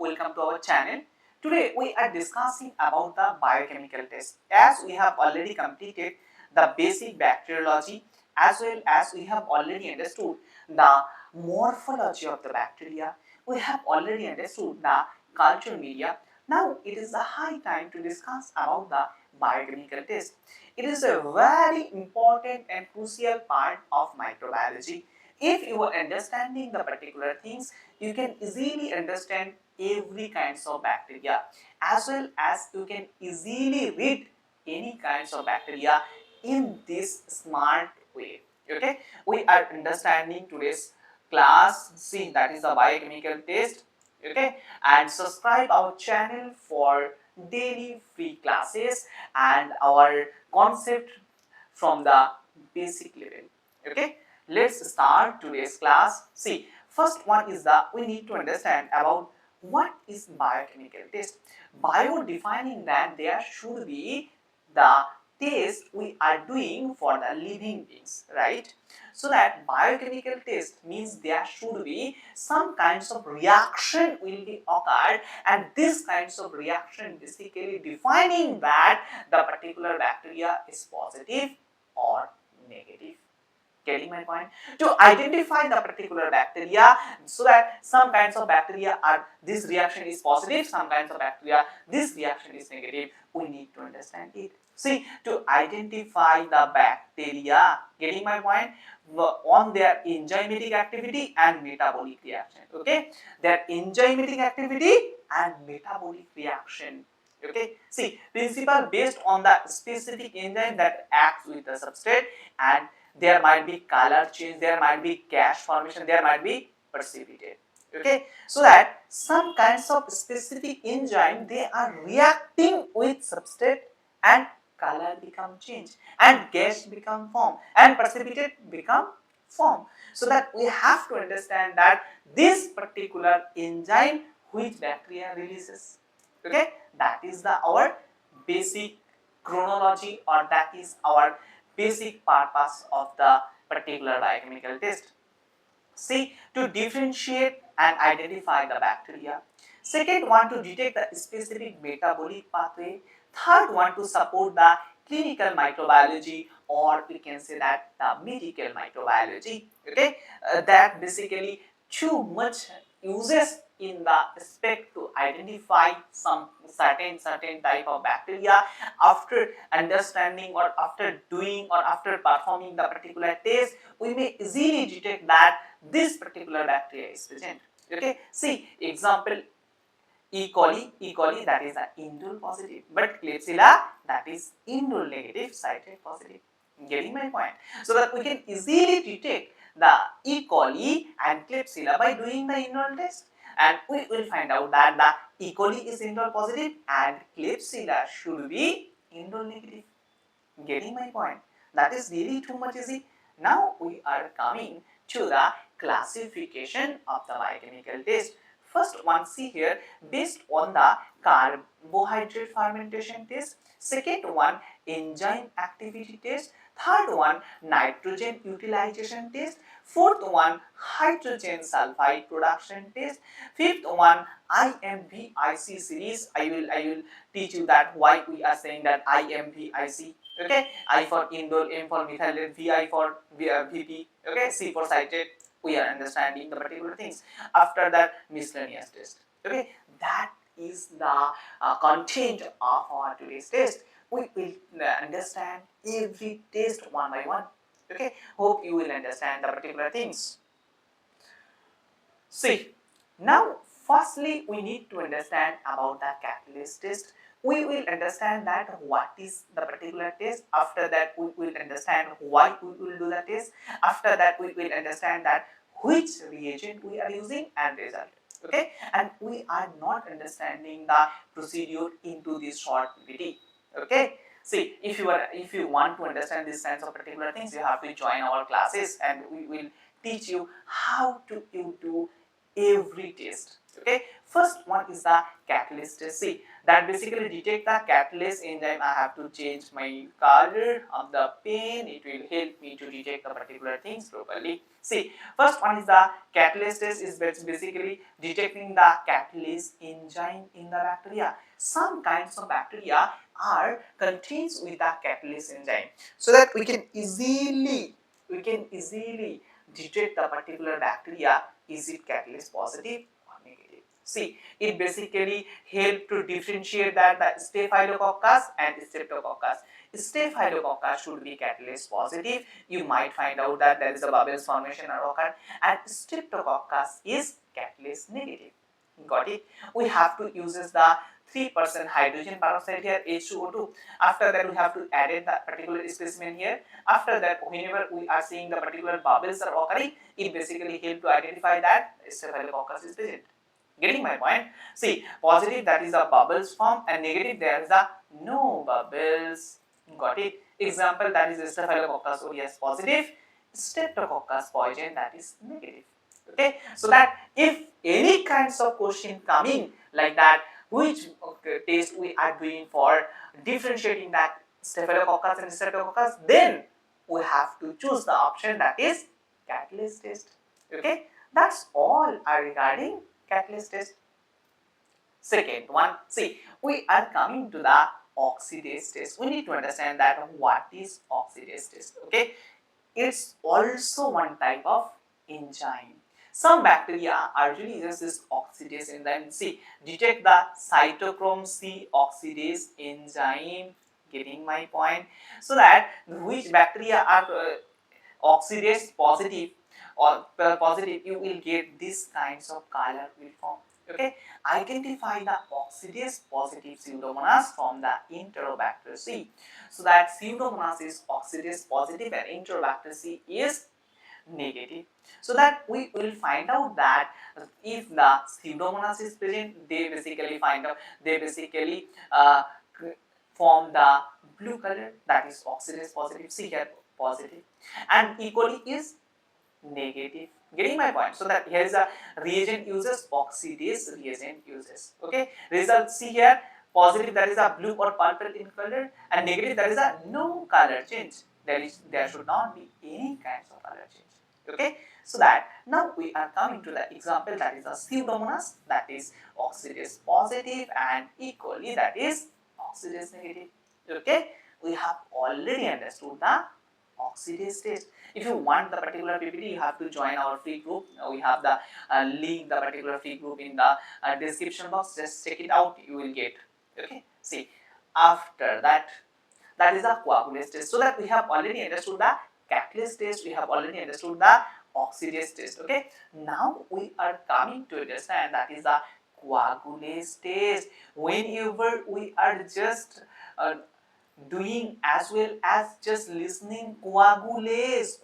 welcome to our channel. Today we are discussing about the biochemical test. As we have already completed the basic bacteriology, as well as we have already understood the morphology of the bacteria, we have already understood the culture media. Now it is the high time to discuss about the biochemical test. It is a very important and crucial part of microbiology. If you are understanding the particular things, you can easily understand every kinds of bacteria, as well as you can easily read any kinds of bacteria in this smart way. Okay, we are understanding today's class C, that is the biochemical test. Okay, and subscribe our channel for daily free classes and our concept from the basic level. Okay, let's start today's class. See, first one is the we need to understand about what is biochemical test. Bio defining that there should be the test we are doing for the living beings, right? So that biochemical test means there should be some kinds of reaction will be occurred, and this kinds of reaction basically defining that the particular bacteria is positive or negative. Getting my point? To identify the particular bacteria, so that some kinds of bacteria are this reaction is positive, some kinds of bacteria this reaction is negative, we need to understand it. See, to identify the bacteria, getting my point, on their enzymatic activity and metabolic reaction. Okay, their enzymatic activity and metabolic reaction. Okay, see, principle based on the specific enzyme that acts with the substrate, and there might be color change, there might be gas formation, there might be precipitate. Okay, so that some kinds of specific enzyme they are reacting with substrate, and color become change, and gas become form, and precipitate become form. So that we have to understand that this particular enzyme which bacteria releases. Okay, that is the our basic chronology, or that is our basic purpose of the particular biochemical test. See, to differentiate and identify the bacteria. Second one, to detect the specific metabolic pathway. Third one, to support the clinical microbiology, or we can say that the medical microbiology. Okay, that basically too much uses in the aspect to identify some certain type of bacteria. After understanding, or after doing, or after performing the particular test, we may easily detect that this particular bacteria is present. Okay, see example, E. coli that is the indole positive, but Klebsiella that is indole negative, cited positive. Getting my point? So that we can easily detect the E. coli and Klebsiella by doing the indole test, and we will find out that the E. coli is indole positive and Klebsiella should be indole negative. Getting my point? That is really too much easy. Now we are coming to the classification of the biochemical test. First one, see here, based on the carbohydrate fermentation test. Second one, enzyme activity test. Third one, nitrogen utilization test. Fourth one, hydrogen sulfide production test. Fifth one, IMVIC series. I will teach you that why we are saying that IMVIC. Okay, I for indole, M for methyl, VI for VP. Okay, C for cited. We are understanding the particular things. After that, miscellaneous test. Okay, that is the content of our today's test. We will understand every test one by one. Okay, hope you will understand the particular things. See, now firstly we need to understand about the catalyst test. We will understand that what is the particular test. After that we will understand why we will do the test. After that we will understand that which reagent we are using and result. Okay, and we are not understanding the procedure into this short video. Okay, see, if you want to understand these kinds of particular things, you have to join our classes, and we will teach you how to you do every test. Okay, first one is the catalyst test. See, that basically detect the catalyst enzyme. I have to change my color of the pen. It will help me to detect the particular things properly. See, first one is the catalyst test, is basically detecting the catalyst enzyme in the bacteria. Some kinds of bacteria are contains with the catalyst enzyme, so that we can easily detect the particular bacteria, is it catalyst positive or negative. See, it basically help to differentiate that the staphylococcus and streptococcus. Staphylococcus should be catalyst positive. You might find out that there is a bubbles formation or occur, and streptococcus is catalyst negative. Got it? We have to use the 3% hydrogen peroxide here, H2O2. After that, we have to add that particular specimen here. After that, whenever we are seeing the particular bubbles are occurring, it basically help to identify that staphylococcus is present. Getting my point? See, positive, that is a bubbles form, and negative, there is a no bubbles. Got it? Example, that is staphylococcus aureus positive, streptococcus poison, that is negative. Okay, so that if any kinds of question coming like that, which test we are doing for differentiating that staphylococcus and streptococcus, then we have to choose the option that is catalyst test. Okay, that's all regarding catalyst test. Second one, see, we are coming to the oxidase test. We need to understand that what is oxidase test. Okay, it's also one type of enzyme. Some bacteria usually uses this oxidase enzyme. See, detect the cytochrome C oxidase enzyme. Getting my point? So that which bacteria are oxidase positive or positive, you will get this kinds of color will form. Okay, identify the oxidase positive pseudomonas from the Enterobacter C. So that pseudomonas is oxidase positive and Enterobacter C is negative. So that we will find out that if the pseudomonas is present, they basically form the blue color, that is oxidase positive. See here, positive, and E. coli is negative. Getting my point? So that here is a reagent uses, oxidase reagent uses. Okay, result, see here, positive, that is a blue or purple in color, and negative, that is a no color change. There should not be any kinds of color change. Okay, so that now we are coming to the example, that is a pseudomonas, that is oxidase positive, and E. coli, that is oxidase negative. Okay, we have already understood the oxidase test. If you want the particular PPT, you have to join our free group. We have the link, the particular free group in the description box. Just check it out, you will get. Okay, see, after that, that is the coagulase test. So that we have already understood the catalyst test, we have already understood the oxidase test. Okay, now we are coming to understand that is the coagulase test. Whenever we are just doing as well as just listening coagulase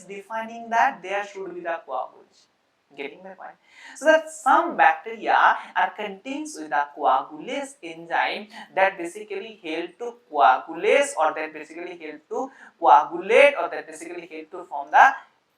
defining that there should be the coagulation. Getting my point? So that some bacteria are contains with the coagulase enzyme that basically help to coagulate, or that basically help to coagulate, or that basically help to form the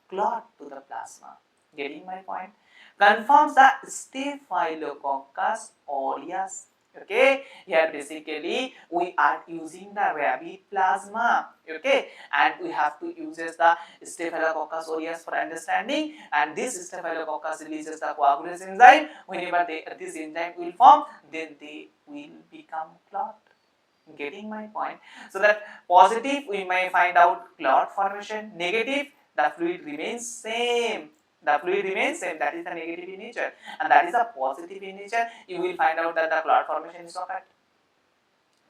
clot to the plasma. Getting my point? Confirms the Staphylococcus aureus. Okay, here basically we are using the rabbit plasma. Okay, and we have to use the Staphylococcus aureus for understanding, and this Staphylococcus releases the coagulase enzyme. Whenever this enzyme will form, then they will become clot. Getting my point? So that positive, we may find out clot formation. Negative, the fluid remains same. The fluid remains same, that is the negative in nature, and that is a positive in nature. You will find out that the clot formation is occurred.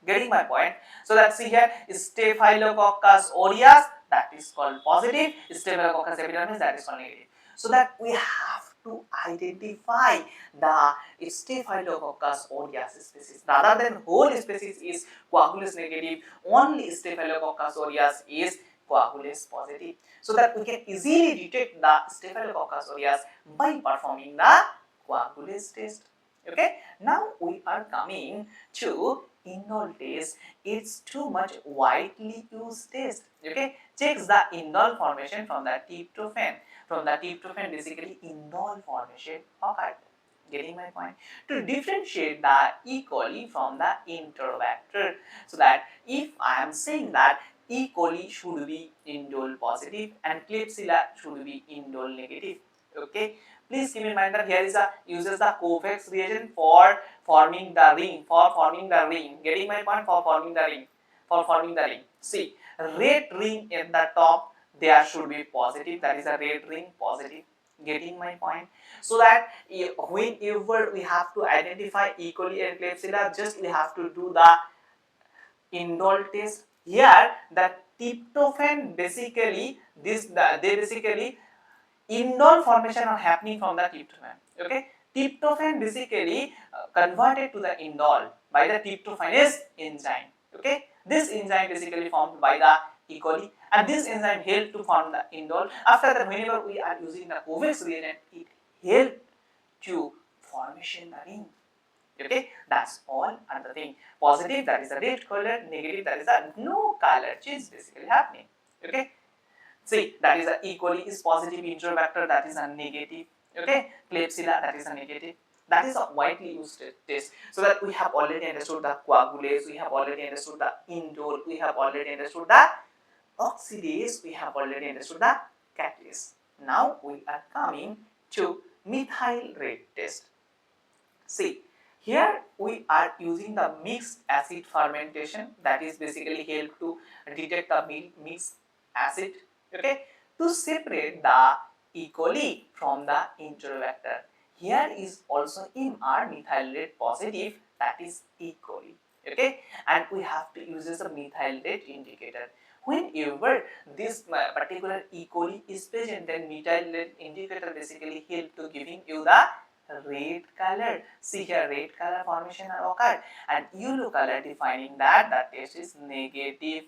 Getting my point? So let's see here, Staphylococcus aureus, that is called positive, Staphylococcus epidermis, that is called negative. So that we have to identify the Staphylococcus aureus species. Rather than whole species is coagulase negative, only Staphylococcus aureus is coagulase positive. So that we can easily detect the Staphylococcus aureus by performing the coagulase test. Okay, now we are coming to indole test. It's too much widely used test. Okay, checks the indole formation from the tryptophan. From the tryptophan, basically indole formation occurred. Getting my point? To differentiate the E. coli from the Enterobacter, so that if I am saying that E. coli should be indole positive and Klebsiella should be indole negative, okay? Please keep in mind that here is a uses the Covax reagent for forming the ring, Getting my point? For forming the ring. See, red ring at the top, there should be positive. That is a red ring positive. Getting my point? So that whenever we have to identify E. coli and Klebsiella, just we have to do the indole test. Here, the tryptophan basically they basically indole formation are happening from the tryptophan. Okay, tryptophan basically converted to the indole by the tryptophanase enzyme. Okay, this enzyme basically formed by the E. coli, and this enzyme help to form the indole. After that, whenever we are using the Covax reagent, it help to formation the ring. Okay, that's all other thing. Positive, that is a red color. Negative, that is a no color change basically happening. Okay. See, that is a E. coli is positive, Enterobacter that is a negative. Okay, Klebsiella that is a negative. That is a widely used test. So that we have already understood the coagulase, we have already understood the indole, we have already understood the oxidase, we have already understood the catalase. Now we are coming to methyl red test. See, here we are using the mixed acid fermentation, that is basically help to detect the mixed acid, okay, to separate the E. coli from the Enterobacter. Here is also MR methyl red positive, that is E. coli, okay, and we have to use a methyl red indicator. Whenever this particular E. coli is present, then methyl red indicator basically help to giving you the red color. See here, red color formation are occurred, and yellow color defining that the test is negative.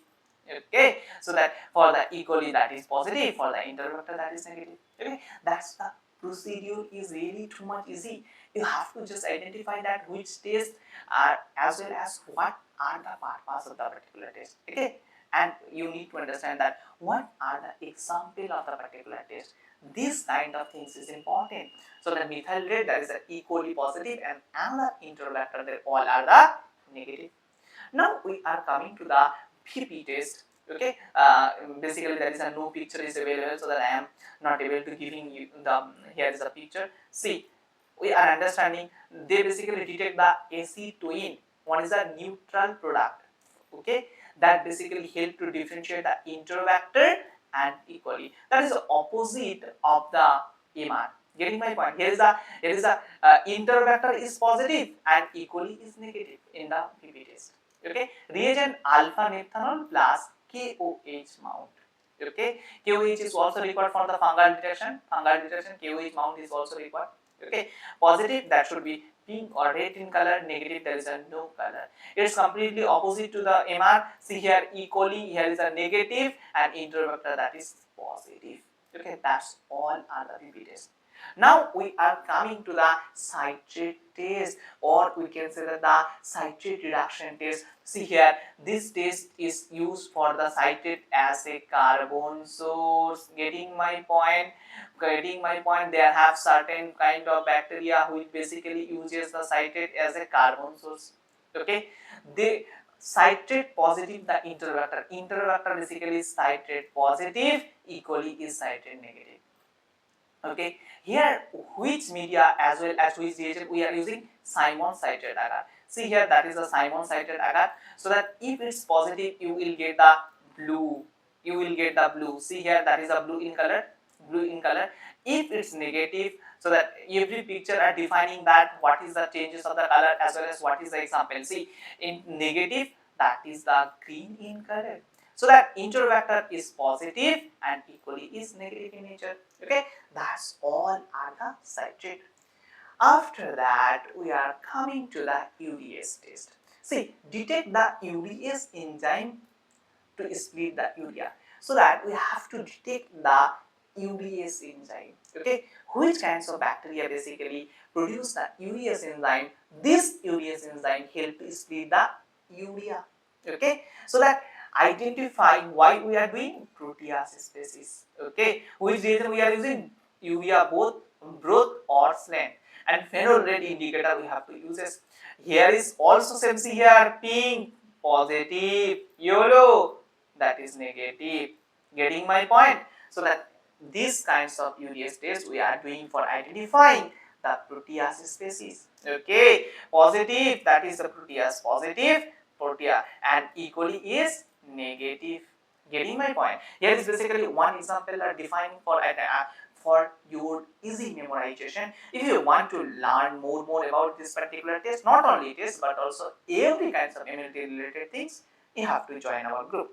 Okay, so that for the E. coli that is positive, for the Enterobacter that is negative. Okay, that's the procedure is really too much easy. You have to just identify that which test are as well as what are the purpose of the particular test. Okay, and you need to understand that what are the example of the particular test. This kind of things is important. So the methyl red, that is the E. coli positive, and another Enterobacter, they all are the negative. Now we are coming to the PP test. Okay, basically there is a no picture is available, so that I am not able to giving you the here is a picture. See, we are understanding they basically detect the acetone. One is a neutral product. Okay, that basically help to differentiate the Enterobacter and E. coli. That is the opposite of the MR. Getting my point? Here is a Enterobacter is positive and E. coli is negative in the PP test. Okay, reagent alpha naphthanol plus KOH mount. Okay, KOH is also required for the fungal detection. KOH mount is also required. Okay, positive that should be pink or red in color, negative there is a no color. It is completely opposite to the MR. See here E. coli, here is a negative, and Enterobacter that is positive. Okay, that's all are the PP test. Now we are coming to the citrate test, or we can say that the citrate reduction test. See here, this test is used for the citrate as a carbon source. Getting my point? They have certain kind of bacteria which basically uses the citrate as a carbon source. Okay, they citrate positive the Enterobacter. Enterobacter basically is citrate positive. E. coli is citrate negative. Okay, here which media as well as which reagent we are using? Simon citrate agar. See here, that is the Simon citrate agar. So that if it's positive, you will get the blue. See here, that is a blue in color. If it's negative, so that every picture are defining that what is the changes of the color as well as what is the example. See, in negative, that is the green in color. So that Enterobacter is positive and E. coli is negative in nature. Okay, that's all are the citrate. After that, we are coming to the urease test. See, detect the urease enzyme to split the urea. So that we have to detect the urease enzyme. Okay, which kinds of bacteria basically produce the urease enzyme? This urease enzyme help to split the urea. Okay, so that identify why we are doing protease species. Okay, which reason we are using urea, both broth or slurry. and phenol rate indicator we have to use this. Here is also same, see here, pink positive, yellow that is negative. Getting my point? So that these kinds of UDS tests we are doing for identifying the protease species. Okay, positive, that is the protease positive protea, and equally is negative. Getting my point? Here is basically one example defining for your easy memorization. If you want to learn more about this particular test, not only test but also every kinds of immunity related things, you have to join our group.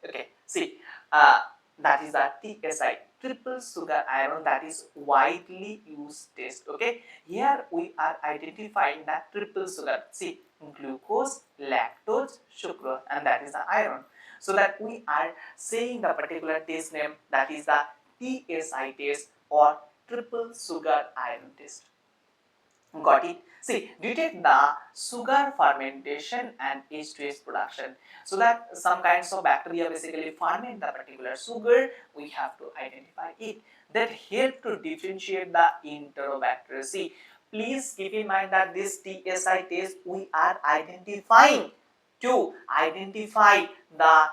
Okay, see, uh, that is the TSI, triple sugar iron, that is widely used test. Okay, here we are identifying that triple sugar. See, glucose, lactose, sucrose, and that is the iron. So that we are saying the particular test name, that is the TSI test or triple sugar iron test. Got it? See, detect the sugar fermentation and H2S production. So that some kinds of bacteria basically ferment the particular sugar, we have to identify it. That help to differentiate the enterobacteria. See, please keep in mind that this TSI test we are identifying to identify the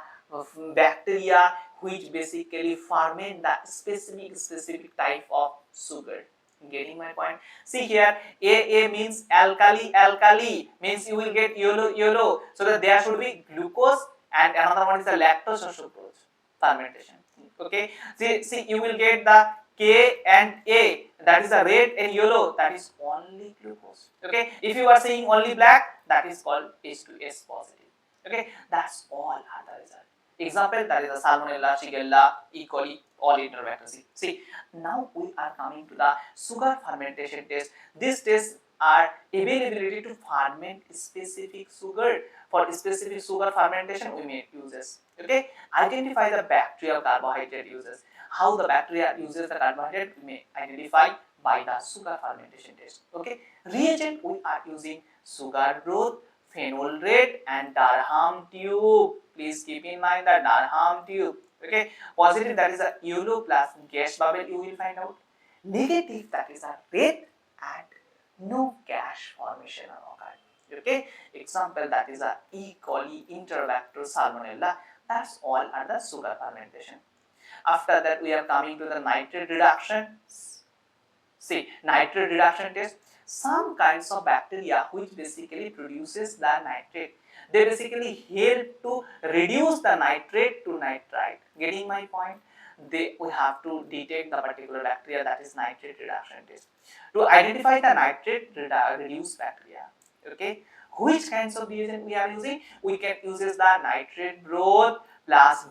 bacteria which basically ferment the specific type of sugar. Getting my point? See here, A means alkali means you will get yellow. So that there should be glucose, and another one is the lactose or sucrose fermentation. Okay. See, you will get the K and A, that is the red and yellow, that is only glucose. Okay. If you are saying only black, that is called H2S positive. Okay. That's all are the result. Example, that is the Salmonella, Shigella, E. coli, all enterobacteria. See, now we are coming to the sugar fermentation test. These tests are availability to ferment specific sugar. For specific sugar fermentation, we may use this. Okay, identify the bacterial carbohydrate uses. How the bacteria uses the carbohydrate, we may identify by the sugar fermentation test. Okay, reagent we are using sugar broth, phenol rate, and Durham tube. Please keep in mind that Durham tube. Okay, positive, that is a yellow plus gas bubble you will find out. Negative, that is a red and no gas formation occurred. Okay, example, that is a E. coli, Enterobacter, Salmonella. That's all are the sugar fermentation. After that, we are coming to the nitrate reduction. See, nitrate reduction test. Some kinds of bacteria which basically produces the nitrate, they basically help to reduce the nitrate to nitrite. Getting my point? We have to detect the particular bacteria, that is nitrate reduction test. To identify the nitrate reduced bacteria, okay, which kinds of reagent we are using? We can use the nitrate broth plus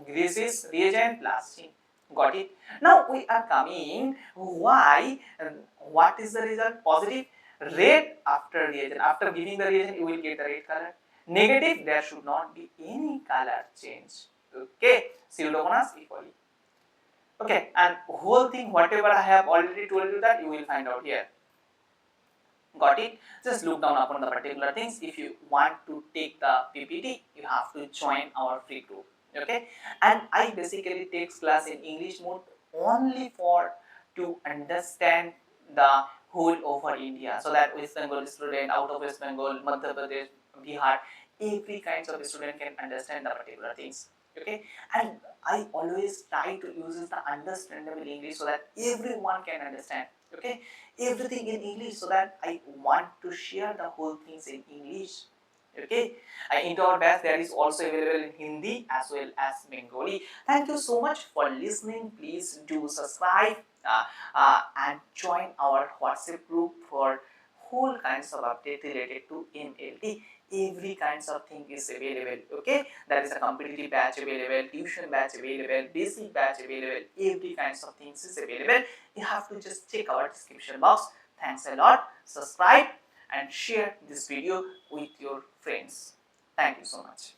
greases reagent plus zinc. Got it? Now we are coming why, what is the result? Positive, red after reagent. After giving the reagent, you will get the red color. Negative, there should not be any color change. Okay, Pseudomonas E. coli. Okay, and whole thing, whatever I have already told you, that you will find out here. Got it? Just look down upon the particular things. If you want to take the PPT, you have to join our free group. Okay, and I basically takes class in English mode only for to understand the whole over India, so that West Bengal student, out of West Bengal, Madhya Pradesh, Bihar, every kinds of student can understand the particular things. Okay, and I always try to use the understandable English so that everyone can understand. Okay, everything in English, so that I want to share the whole things in English. Okay, in our batch there is also available in Hindi as well as Bengali. Thank you so much for listening. Please do subscribe and join our WhatsApp group for whole kinds of update related to M.L.T. Every kinds of thing is available. Okay, there is a competitive batch available, tuition batch available, basic batch available. Every kinds of things is available. You have to just check our description box. Thanks a lot. Subscribe and share this video with your friends. Thank you so much.